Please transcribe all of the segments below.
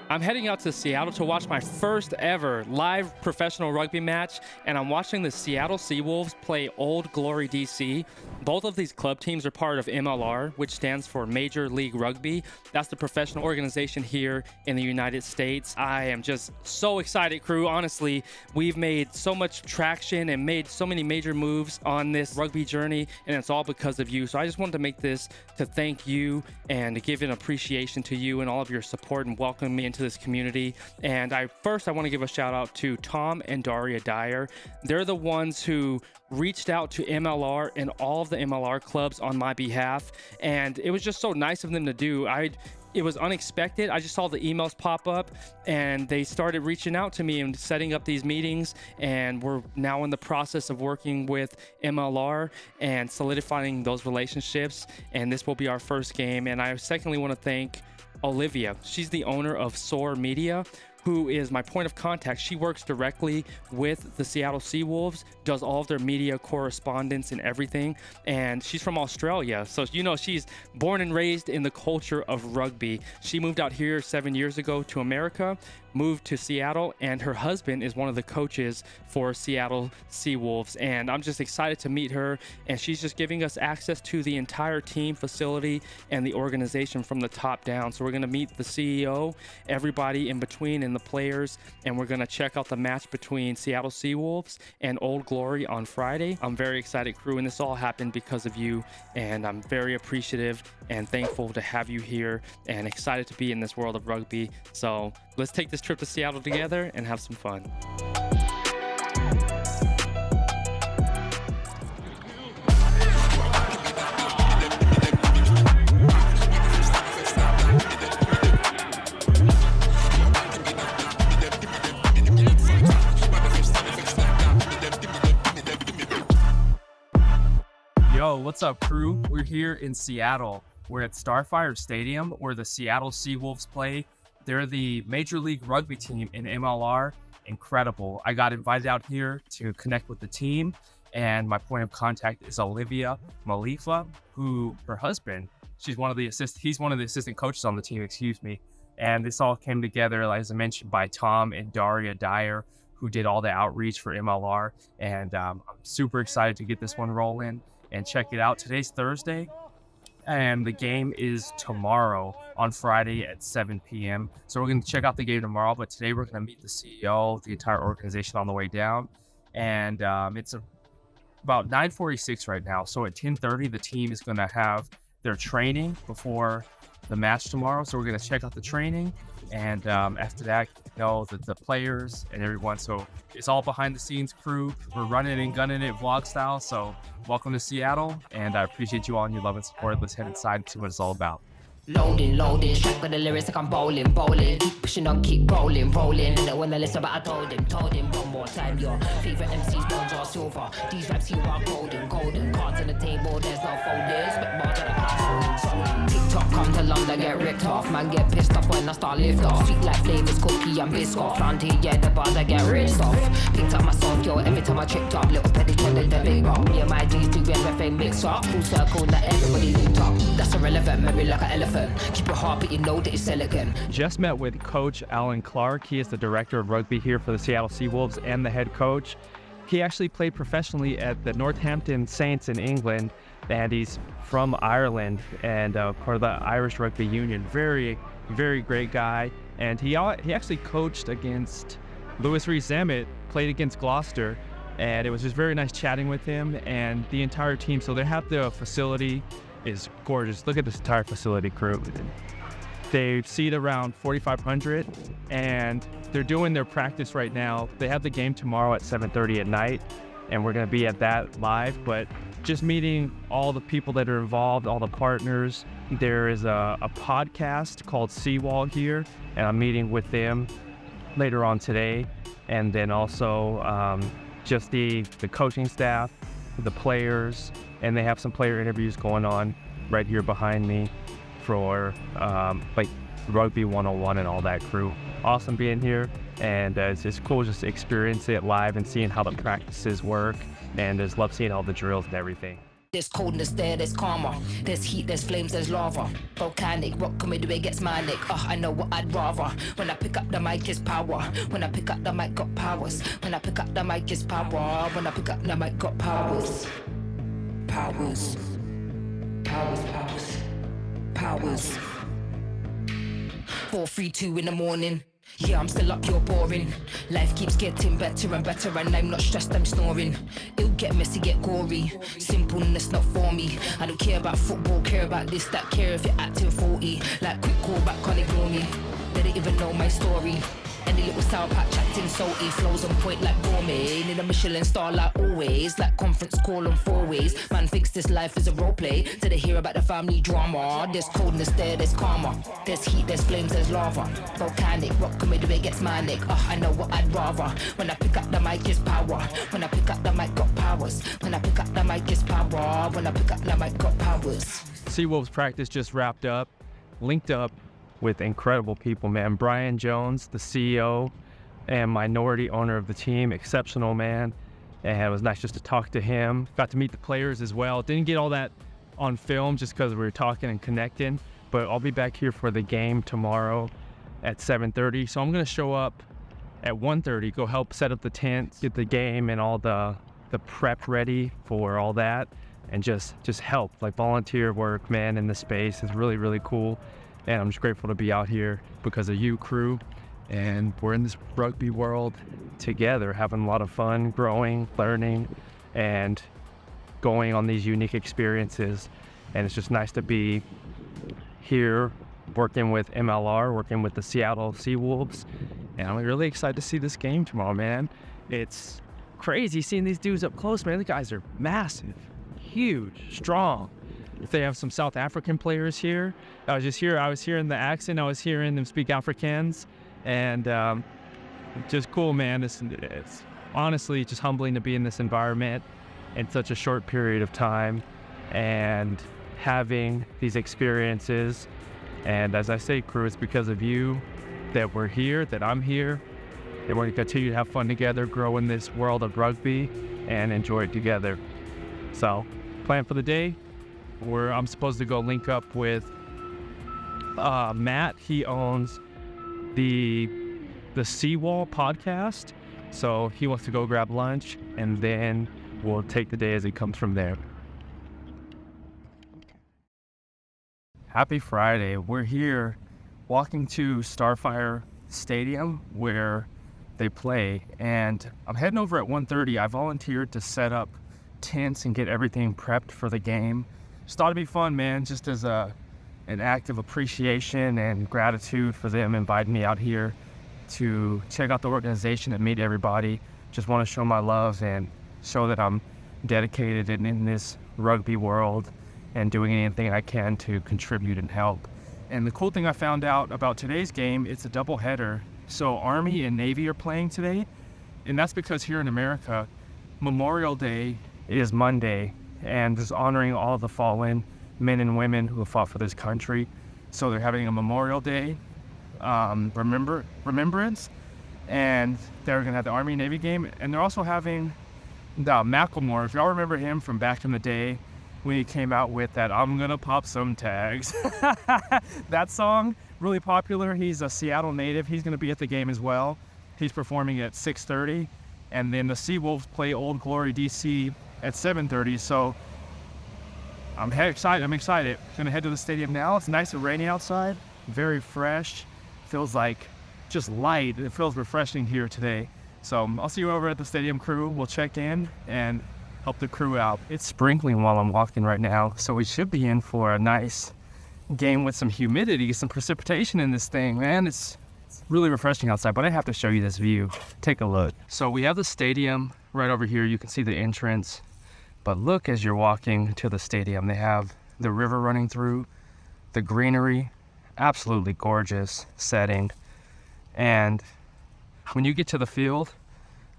I'm heading out to Seattle to watch my first ever live professional rugby match, and I'm watching the Seattle Seawolves play Old Glory DC. Both of these club teams are part of MLR, which stands for Major League Rugby. That's the professional organization here in the United States. I am just so excited, Qrew. Honestly, we've made so much traction and made so many major moves on this rugby journey, and it's all because of you. So I just wanted to make this to thank you and to give an appreciation to you and all of your support and welcome me into this community. And I want to give a shout out to Tom and Daria Dyer. They're the ones who reached out to MLR and all of the MLR clubs on my behalf, and it was just so nice of them to do. It was unexpected. I just saw the emails pop up and they started reaching out to me and setting up these meetings, and we're now in the process of working with MLR and solidifying those relationships, and this will be our first game. And I secondly want to thank Olivia. She's the owner of SOAR Media, who is my point of contact. She works directly with the Seattle Seawolves, does all of their media correspondence and everything. And she's from Australia. So, she's born and raised in the culture of rugby. She moved out here 7 years ago to America, moved to Seattle, and her husband is one of the coaches for Seattle Seawolves. And I'm just excited to meet her. And she's just giving us access to the entire team, facility, and the organization from the top down. So we're going to meet the CEO, everybody in between, and the players, and we're going to check out the match between Seattle Seawolves and Old Glory on Friday. I'm very excited, Qrew, and this all happened because of you, and I'm very appreciative and thankful to have you here and excited to be in this world of rugby. So let's take this trip to Seattle together and have some fun. Yo, what's up, Qrew? We're here in Seattle. We're at Starfire Stadium where the Seattle Seawolves play. They're the Major League Rugby team in MLR. Incredible. I got invited out here to connect with the team, and my point of contact is Olivia Malifa, who her husband, he's one of the assistant coaches on the team, And this all came together, as I mentioned, by Tom and Daria Dyer, who did all the outreach for MLR. And I'm super excited to get this one rolling and check it out. Today's Thursday, and the game is tomorrow on Friday at 7 p.m. So we're going to check out the game tomorrow, but today we're going to meet the CEO, the entire organization on the way down. And it's about 9:46 right now. So at 10:30, the team is going to have their training before the match tomorrow. So we're going to check out the training, and after that, the players and everyone. So it's all behind the scenes, Qrew. We're running and gunning it vlog style. So welcome to Seattle, and I appreciate you all and your love and support. Let's head inside and see what it's all about. Loading, track with the lyrics like I'm bowling. Keep pushing on, keep rolling. And when they listen, but I told him one more time. Your favorite MCs, bronze or silver. These raps here are golden. Cards on the table, there's no folders. But bars at the class, TikTok come to London, get ripped off. Man get pissed off when I start lift off. Sweet like flavors, cookie and biscuit. Round here, yeah, the bars I get ripped off. Picked up my song, yo, every time I tripped up. Little petty trending the big rock. Me and my G's do everything mix up. Full circle, now everybody linked up. That's irrelevant, memory like an elephant. Keep your heart, but you know that it's elegant. Just met with Coach Alan Clark. He is the director of rugby here for the Seattle Seawolves and the head coach. He actually played professionally at the Northampton Saints in England, and he's from Ireland and part of the Irish Rugby Union. Very, very great guy. And he actually coached against Lewis Rees-Zammit, played against Gloucester, and it was just very nice chatting with him and the entire team. So they have the facility is gorgeous. Look at this entire facility, Qrew. They seat around 4,500, and they're doing their practice right now. They have the game tomorrow at 7:30 at night, and we're going to be at that live. But just meeting all the people that are involved, all the partners. There is a podcast called Seawall here, and I'm meeting with them later on today. And then also just the coaching staff, the players, and they have some player interviews going on right here behind me for like Rugby 101 and all that, Qrew. Awesome being here, and it's just cool just to experience it live and seeing how the practices work, and just love seeing all the drills and everything. There's coldness there, there's karma. There's heat, there's flames, there's lava. Volcanic, what can we do? It gets manic. I know what I'd rather. When I pick up the mic, it's power. When I pick up the mic, got powers. When I pick up the mic, it's power. When I pick up the mic, got powers. Powers. Powers, powers. Powers. 4, 3, 2 in the morning. Yeah, I'm still up, you're boring. Life keeps getting better and better, and I'm not stressed, I'm snoring. It'll get messy, get gory. Simpleness not for me. I don't care about football, care about this, that, care if you're acting 40. Like quick call back, can't ignore me. They don't even know my story. Any little sour patch acting salty, flows on point like gourmet. Need a Michelin star like always, like conference call on 4 ways. Man thinks this life is a role play, till they hear about the family drama. There's coldness there, there's karma. There's heat, there's flames, there's lava. Volcanic, what can we do? It gets manic. I know what I'd rather. When I pick up the mic, it's power. When I pick up the mic, got powers. When I pick up the mic, it's power. When I pick up the mic, got powers. Seawolves practice just wrapped up, linked up with incredible people, man. Brian Jones, the CEO and minority owner of the team, exceptional man. And it was nice just to talk to him. Got to meet the players as well. Didn't get all that on film just because we were talking and connecting, but I'll be back here for the game tomorrow at 7:30. So I'm gonna show up at 1:30, go help set up the tent, get the game and all the prep ready for all that, and just help, like volunteer work, man, in the space is really, really cool. And I'm just grateful to be out here because of you, Qrew. And we're in this rugby world together, having a lot of fun, growing, learning, and going on these unique experiences. And it's just nice to be here working with MLR, working with the Seattle Seawolves. And I'm really excited to see this game tomorrow, man. It's crazy seeing these dudes up close, man. The guys are massive, huge, strong. If they have some South African players here, I was hearing the accent, I was hearing them speak Afrikaans, and just cool, man. It's honestly just humbling to be in this environment in such a short period of time and having these experiences. And as I say, Qrew, it's because of you that we're here, that I'm here, that we're going to continue to have fun together, grow in this world of rugby, and enjoy it together. So, plan for the day. I'm supposed to go link up with Matt. He owns the Seawall podcast, so he wants to go grab lunch, and then we'll take the day as it comes from there. Happy Friday. We're here walking to Starfire Stadium where they play, and I'm heading over at 1:30. I volunteered to set up tents and get everything prepped for the game. Just thought it'd be fun, man, just as an act of appreciation and gratitude for them inviting me out here to check out the organization and meet everybody. Just want to show my love and show that I'm dedicated in this rugby world and doing anything I can to contribute and help. And the cool thing I found out about today's game, it's a double header. So Army and Navy are playing today, and that's because here in America, Memorial Day is Monday, and is honoring all the fallen men and women who have fought for this country. So they're having a Memorial Day remembrance, and they're gonna have the Army Navy game, and they're also having the Macklemore. If y'all remember him from back in the day when he came out with that "I'm gonna pop some tags," that song, really popular. He's a Seattle native. He's gonna be at the game as well. He's performing at 6:30, and then the Seawolves play Old Glory DC at 7:30, so I'm excited. Gonna head to the stadium now. It's nice and rainy outside, very fresh. Feels like just light. It feels refreshing here today. So I'll see you over at the stadium, Qrew. We'll check in and help the crew out. It's sprinkling while I'm walking right now, so we should be in for a nice game with some humidity, some precipitation in this thing, man. It's really refreshing outside, but I have to show you this view. Take a look. So we have the stadium right over here. You can see the entrance. But look, as you're walking to the stadium, they have the river running through, the greenery, absolutely gorgeous setting. And when you get to the field,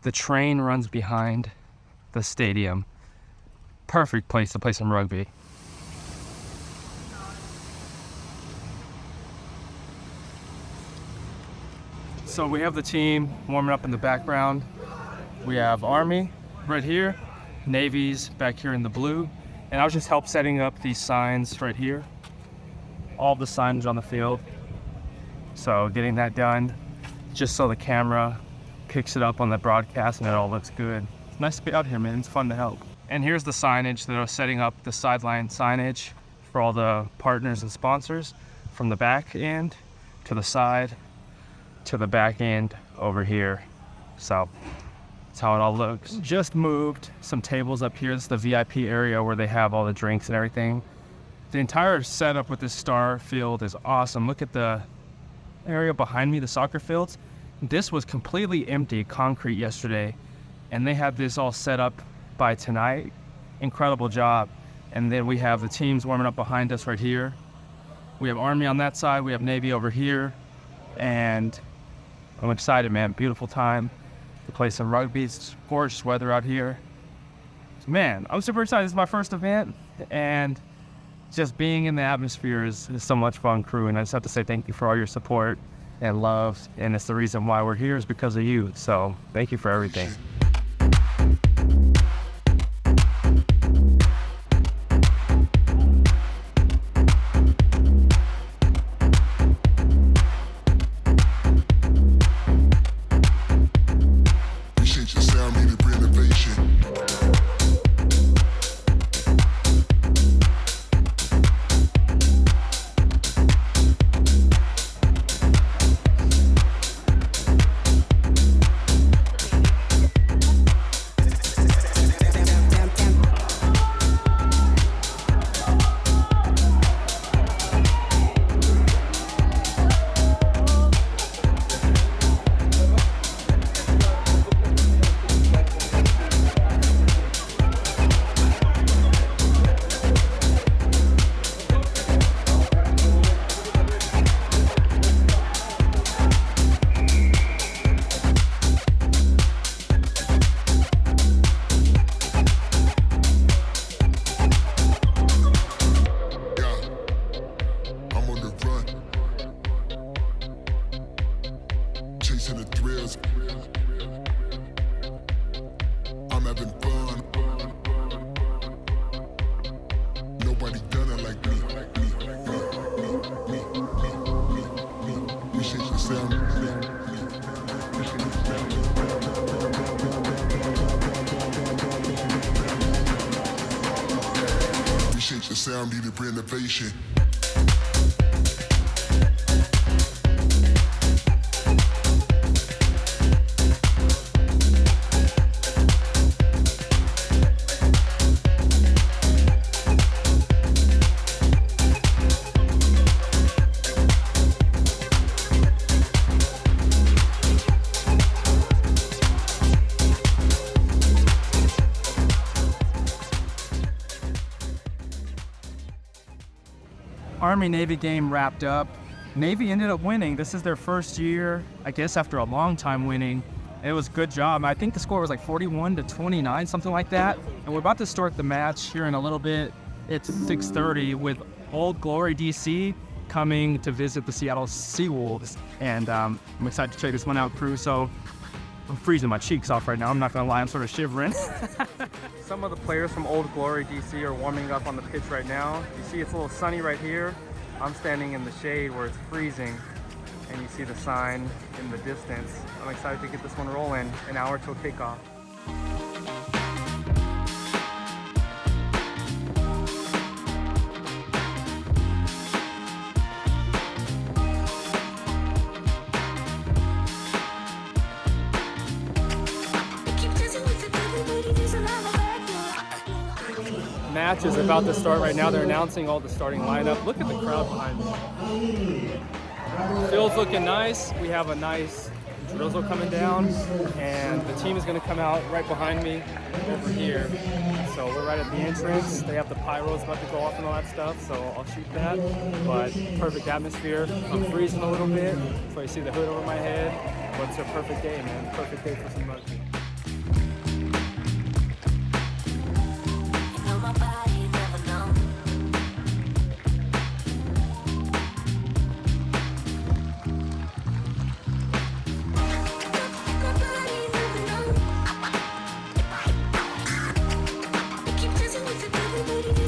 the train runs behind the stadium. Perfect place to play some rugby. So we have the team warming up in the background. We have Army right here. Navy's back here in the blue, And I was just help setting up these signs right here. All the signage on the field. So getting that done, just so the camera picks it up on the broadcast and it all looks good. It's nice to be out here, man. It's fun to help. And here's the signage that I was setting up, the sideline signage for all the partners and sponsors, from the back end to the side to the back end over here. So that's how it all looks. Just moved some tables up here. This is the VIP area where they have all the drinks and everything. The entire setup with this star field is awesome. Look at the area behind me, the soccer fields. This was completely empty, concrete yesterday, and they have this all set up by tonight. Incredible job. And then we have the teams warming up behind us right here. We have Army on that side, we have Navy over here, and I'm excited, man. Beautiful time to play some rugby. It's gorgeous weather out here. Man, I'm super excited. This is my first event, and just being in the atmosphere is so much fun, Qrew. And I just have to say thank you for all your support and love. And it's the reason why we're here is because of you. So thank you for everything. I'm having fun. Nobody done it like me. We shake the sound. We shake the sound, needed renovation. Army-Navy game wrapped up. Navy ended up winning. This is their first year, I guess, after a long time winning. It was a good job. I think the score was like 41-29, something like that. And we're about to start the match here in a little bit. It's 6:30 with Old Glory DC coming to visit the Seattle Seawolves. And I'm excited to check this one out, Qrew. So I'm freezing my cheeks off right now. I'm not gonna lie, I'm sort of shivering. Some of the players from Old Glory DC are warming up on the pitch right now. You see it's a little sunny right here. I'm standing in the shade where it's freezing, and you see the sign in the distance. I'm excited to get this one rolling. An hour till kickoff. Match is about to start right now. They're announcing all the starting lineup. Look at the crowd behind me. Field's looking nice. We have a nice drizzle coming down, and the team is going to come out right behind me over here. So we're right at the entrance. They have the pyros about to go off and all that stuff, so I'll shoot that. But perfect atmosphere. I'm freezing a little bit, so you see the hood over my head. But it's a perfect day, man. Perfect day for some rugby. Keep dancing with the devil, but it is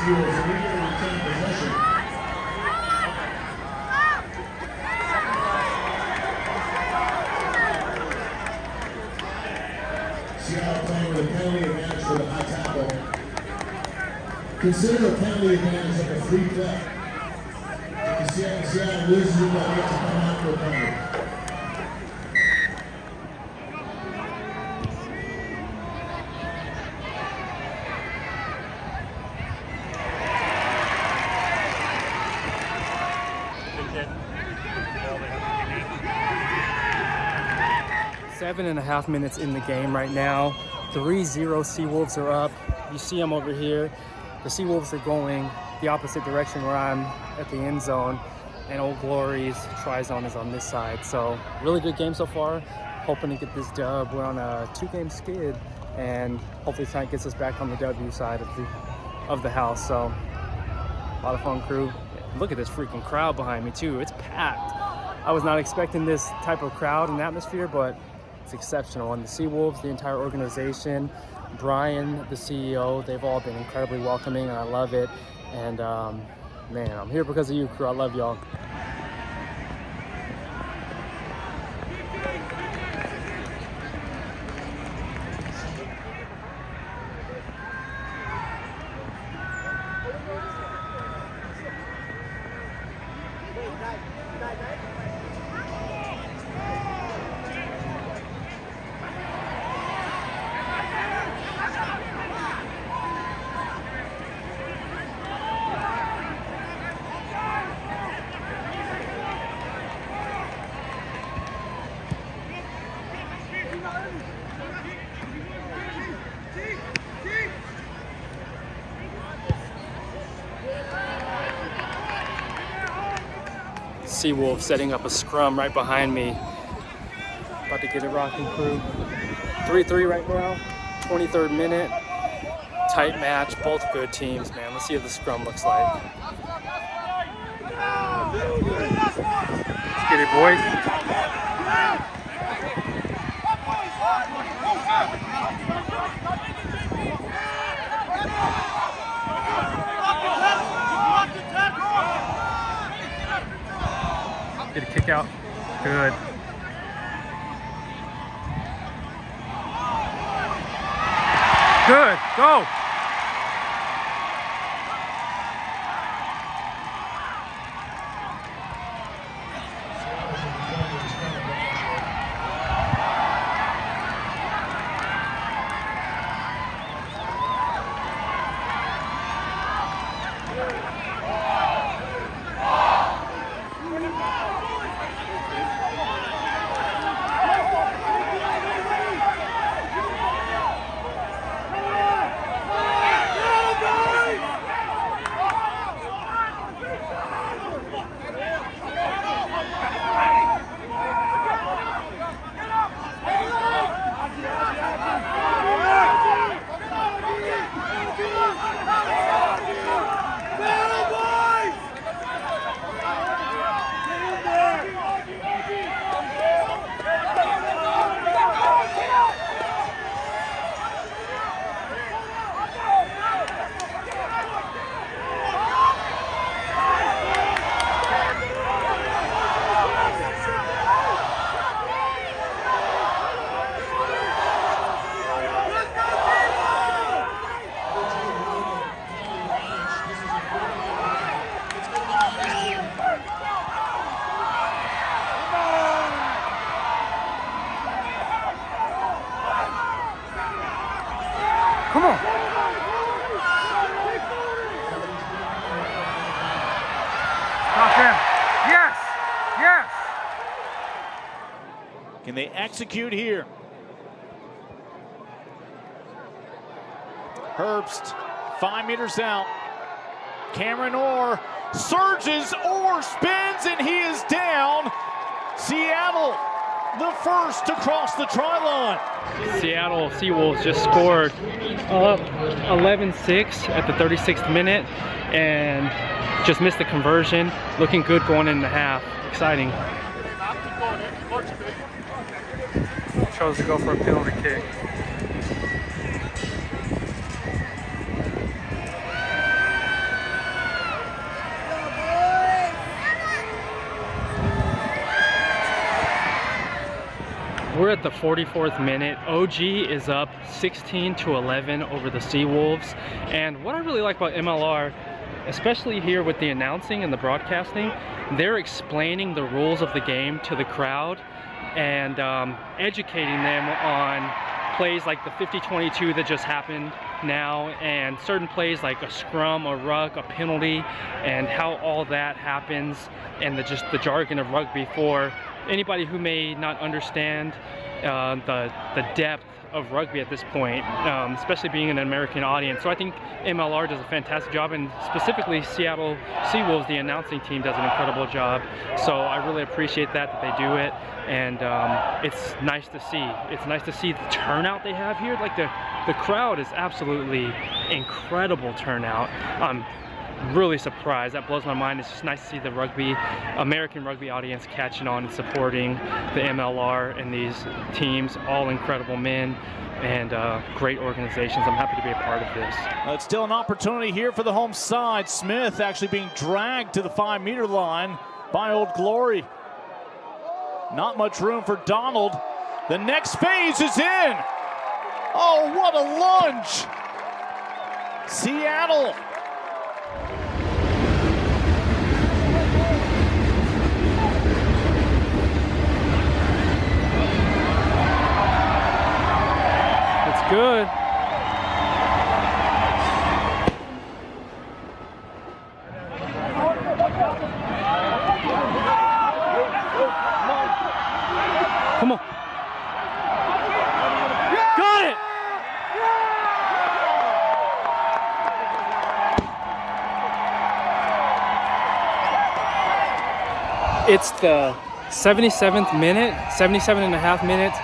Seawolves immediately retain possession. Seattle playing with a penalty advantage for the high tackle. Consider a penalty advantage like a free play. If Seattle loses, you've got to come out for a penalty. Seven and a half minutes in the game right now. 3-0 Seawolves are up. You see them over here. The Seawolves are going the opposite direction where I'm at the end zone, and Old Glory's try-zone is on this side. So really good game so far. Hoping to get this dub. We're on a 2-game skid, and hopefully tonight gets us back on the W side of the house. So a lot of fun, Qrew. Look at this freaking crowd behind me too. It's packed. I was not expecting this type of crowd and atmosphere, but it's exceptional. And the Seawolves, the entire organization, Brian, the CEO, they've all been incredibly welcoming, and I love it. And man, I'm here because of you, Qrew. I love y'all. Seawolves setting up a scrum right behind me. About to get it rocking, Qrew. 3-3 right now, 23rd minute. Tight match, both good teams, man. Let's see what the scrum looks like. Let's get it, boys. Get a kick out. Good. Good. Go. Come on. Stop him. Yes. Yes. Can they execute here? Herbst, 5 meters out. Cameron Orr surges, Orr spins, and he is down. Seattle, the first to cross the try line. Seattle Seawolves just scored up 11-6 at the 36th minute and just missed the conversion. Looking good going in the half. Exciting. Chose to go for a penalty kick. We're at the 44th minute. OG is up 16-11 over the Seawolves. And what I really like about MLR, especially here with the announcing and the broadcasting, they're explaining the rules of the game to the crowd and educating them on plays like the 50-22 that just happened now, and certain plays like a scrum, a ruck, a penalty, and how all that happens, and just the jargon of rugby for anybody who may not understand the depth of rugby at this point, especially being an American audience. So I think MLR does a fantastic job, and specifically Seattle Seawolves, the announcing team, does an incredible job. So I really appreciate that they do it, and it's nice to see. It's nice to see the turnout they have here. Like the crowd is absolutely incredible turnout. I'm really surprised. That blows my mind. It's just nice to see the American rugby audience catching on and supporting the MLR and these teams, all incredible men and great organizations. I'm happy to be a part of this. It's still an opportunity here for the home side. Smith actually being dragged to the 5-meter line by Old Glory. Not much room for Donald. The next phase is in. Oh, what a lunge. Seattle. Good. Come on. Got it. It's the 77th minute, 77 and a half minutes.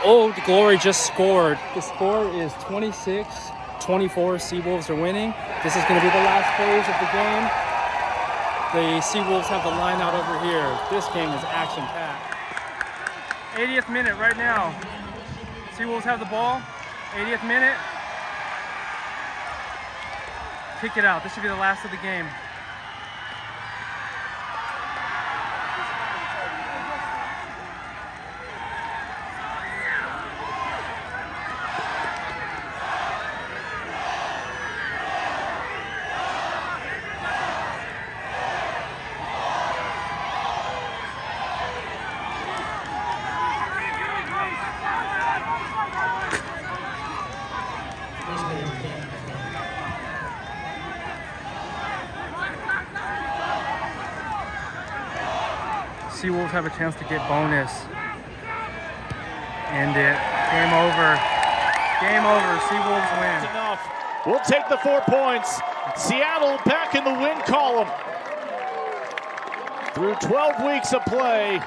Old Glory just scored. The score is 26-24. Seawolves are winning. This is going to be the last phase of the game. The Seawolves have the line out over here. This game is action-packed. 80th minute right now. Seawolves have the ball. 80th minute. Kick it out. This should be the last of the game. Seawolves have a chance to get bonus. End it. Game over. Game over. Seawolves win. Enough. We'll take the 4 points. Seattle back in the win column. Through 12 weeks of play,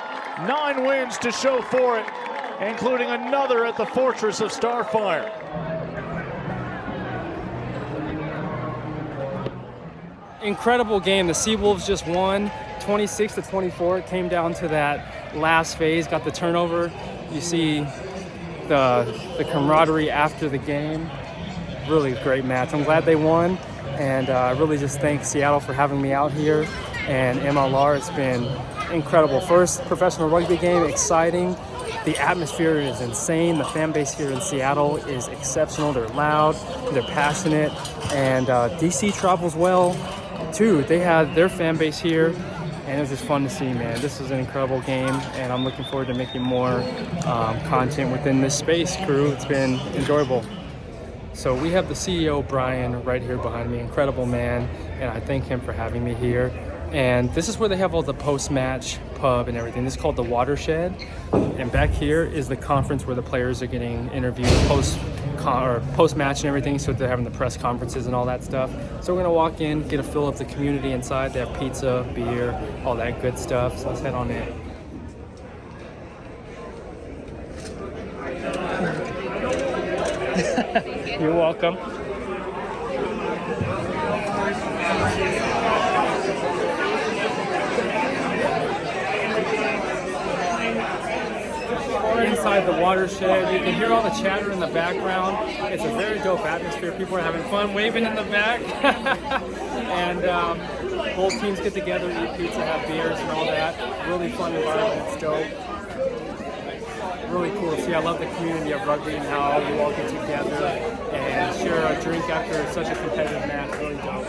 9 wins to show for it, including another at the Fortress of Starfire. Incredible game. The Seawolves just won 26-24. It came down to that last phase, got the turnover. You see the camaraderie after the game. Really great match. I'm glad they won, and I really just thank Seattle for having me out here, and MLR. It's been incredible. First professional rugby game, exciting. The atmosphere is insane. The fan base here in Seattle is exceptional. They're loud, they're passionate, and DC travels well too. They had their fan base here, and it was just fun to see, man. This was an incredible game, and I'm looking forward to making more content within this space, Qrew. It's been enjoyable. So we have the CEO, Brian, right here behind me. Incredible man, and I thank him for having me here. And this is where they have all the post-match pub and everything. This is called the Watershed. And back here is the conference where the players are getting interviewed post-match and everything. So they're having the press conferences and all that stuff. So we're gonna walk in, get a feel of the community inside. They have pizza, beer, all that good stuff. So let's head on in. You're welcome. Inside the Watershed, you can hear all the chatter in the background. It's a very dope atmosphere. People are having fun, waving in the back. And both teams get together, eat pizza, have beers and all that. Really fun environment. It's dope. really cool to see. I love the community of rugby and how you all get together and share a drink after such a competitive match. Really dope.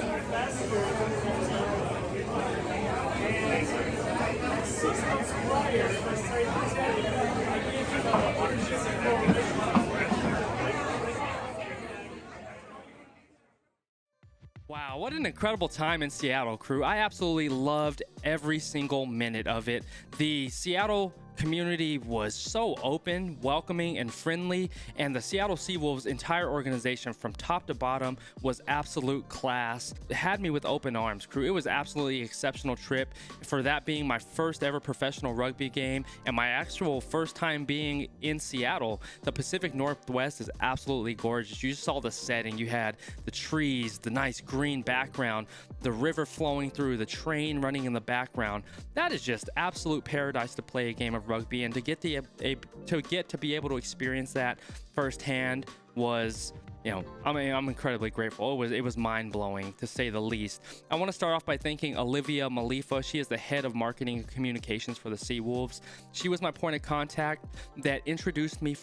Wow, what an incredible time in Seattle, Qrew. I absolutely loved every single minute of it. The Seattle community was so open, welcoming, and friendly, and the Seattle Seawolves entire organization from top to bottom was absolute class. It had me with open arms, Qrew. It was absolutely exceptional trip, for that being my first ever professional rugby game and my actual first time being in Seattle. The Pacific Northwest is absolutely gorgeous. You just saw the setting. You had the trees, the nice green background, the river flowing through, the train running in the background. That is just absolute paradise to play a game of rugby, and to get to be able to experience that firsthand was, you know, I'm incredibly grateful. It was mind-blowing, to say the least. I want to start off by thanking Olivia Malifa. She is the head of marketing and communications for the Seawolves. She was my point of contact that introduced me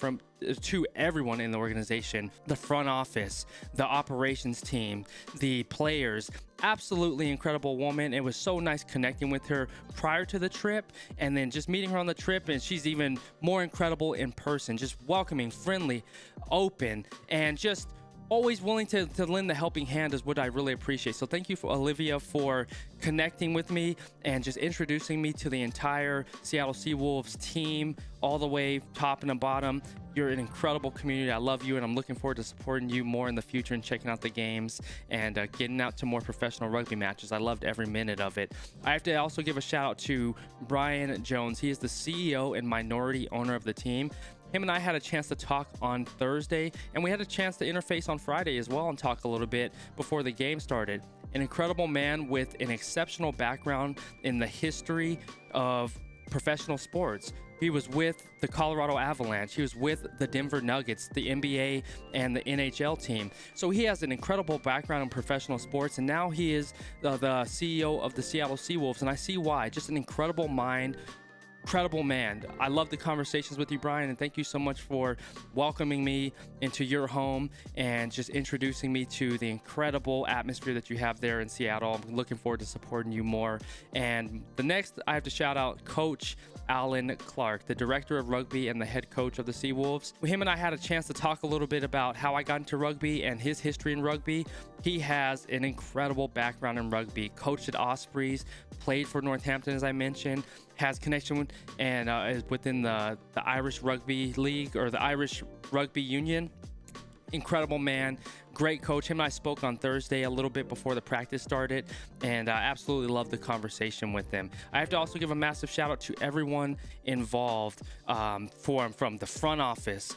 to everyone in the organization, the front office, the operations team, the players. Absolutely incredible woman. It was so nice connecting with her prior to the trip, and then just meeting her on the trip, and she's even more incredible in person. Just welcoming, friendly, open, and just always willing to lend the helping hand is what I really appreciate. So thank you, Olivia, for connecting with me and just introducing me to the entire Seattle Seawolves team, all the way top and bottom. You're an incredible community. I love you, and I'm looking forward to supporting you more in the future and checking out the games and getting out to more professional rugby matches. I loved every minute of it. I have to also give a shout out to Brian Jones. He is the CEO and minority owner of the team. Him and I had a chance to talk on Thursday, and we had a chance to interface on Friday as well and talk a little bit before the game started. An incredible man with an exceptional background in the history of professional sports. He was with the Colorado Avalanche. He was with the Denver Nuggets, the NBA, and the NHL team. So he has an incredible background in professional sports, and now he is the CEO of the Seattle Seawolves, and I see why. Just an incredible mind, incredible man. I love the conversations with you, Brian, and thank you so much for welcoming me into your home and just introducing me to the incredible atmosphere that you have there in Seattle. I'm looking forward to supporting you more. And the next, I have to shout out Coach Alan Clark, the director of rugby and the head coach of the Seawolves. Him and I had a chance to talk a little bit about how I got into rugby and his history in rugby. He has an incredible background in rugby, coached at Ospreys, played for Northampton, as I mentioned, has connection with, and is within the Irish Rugby League, or the Irish Rugby Union. Incredible man, great coach. Him and I spoke on Thursday a little bit before the practice started, and I absolutely loved the conversation with them. I have to also give a massive shout out to everyone involved, from the front office,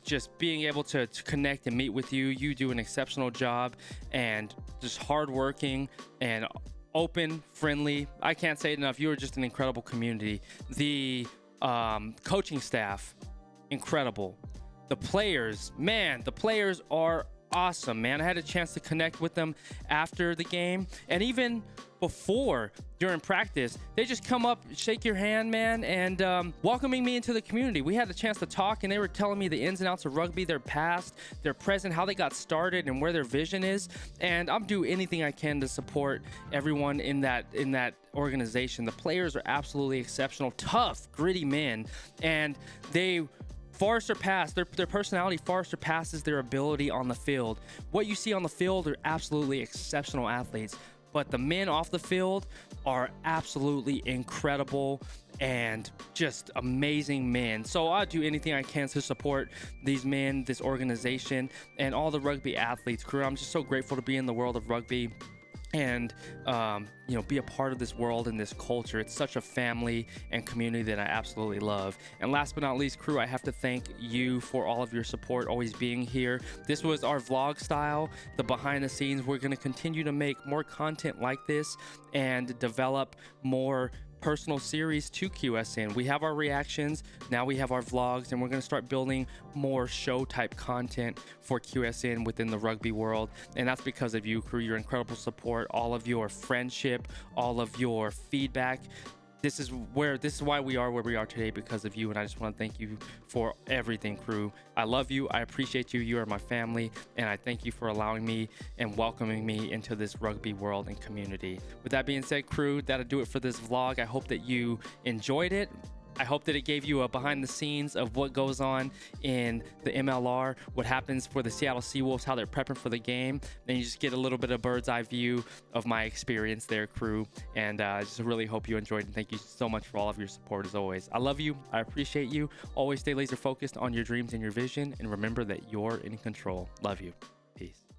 just being able to connect and meet with you. You do an exceptional job, and just hardworking and open, friendly. I can't say it enough. You are just an incredible community. The coaching staff, incredible. The players, man, the players are awesome, man. I had a chance to connect with them after the game, and even before, during practice, they just come up, shake your hand, man, and welcoming me into the community. We had a chance to talk, and they were telling me the ins and outs of rugby, their past, their present, how they got started, and where their vision is. And I'm doing anything I can to support everyone in that organization. The players are absolutely exceptional, tough, gritty men, and they far surpass their personality far surpasses their ability on the field. What you see on the field are absolutely exceptional athletes, but the men off the field are absolutely incredible and just amazing men. So I'll do anything I can to support these men, this organization, and all the rugby athletes. Qrew, I'm just so grateful to be in the world of rugby and be a part of this world and this culture. It's such a family and community that I absolutely love. And last but not least, Qrew, I have to thank you for all of your support, always being here. This was our vlog style, the behind the scenes. We're going to continue to make more content like this and develop more personal series to QSN. We have our reactions, now we have our vlogs, and we're going to start building more show type content for QSN within the rugby world. And that's because of you, Qrew, your incredible support, all of your friendship, all of your feedback. this is why we are where we are today, because of you. And I just want to thank you for everything, Qrew. I love you. I appreciate you. You are my family. And I thank you for allowing me and welcoming me into this rugby world and community. With that being said, Qrew, that'll do it for this vlog. I hope that you enjoyed it. I hope that it gave you a behind the scenes of what goes on in the MLR, what happens for the Seattle Seawolves, how they're prepping for the game. Then you just get a little bit of bird's eye view of my experience there, Qrew. And I just really hope you enjoyed, and thank you so much for all of your support as always. I love you. I appreciate you. Always stay laser focused on your dreams and your vision, and remember that you're in control. Love you. Peace.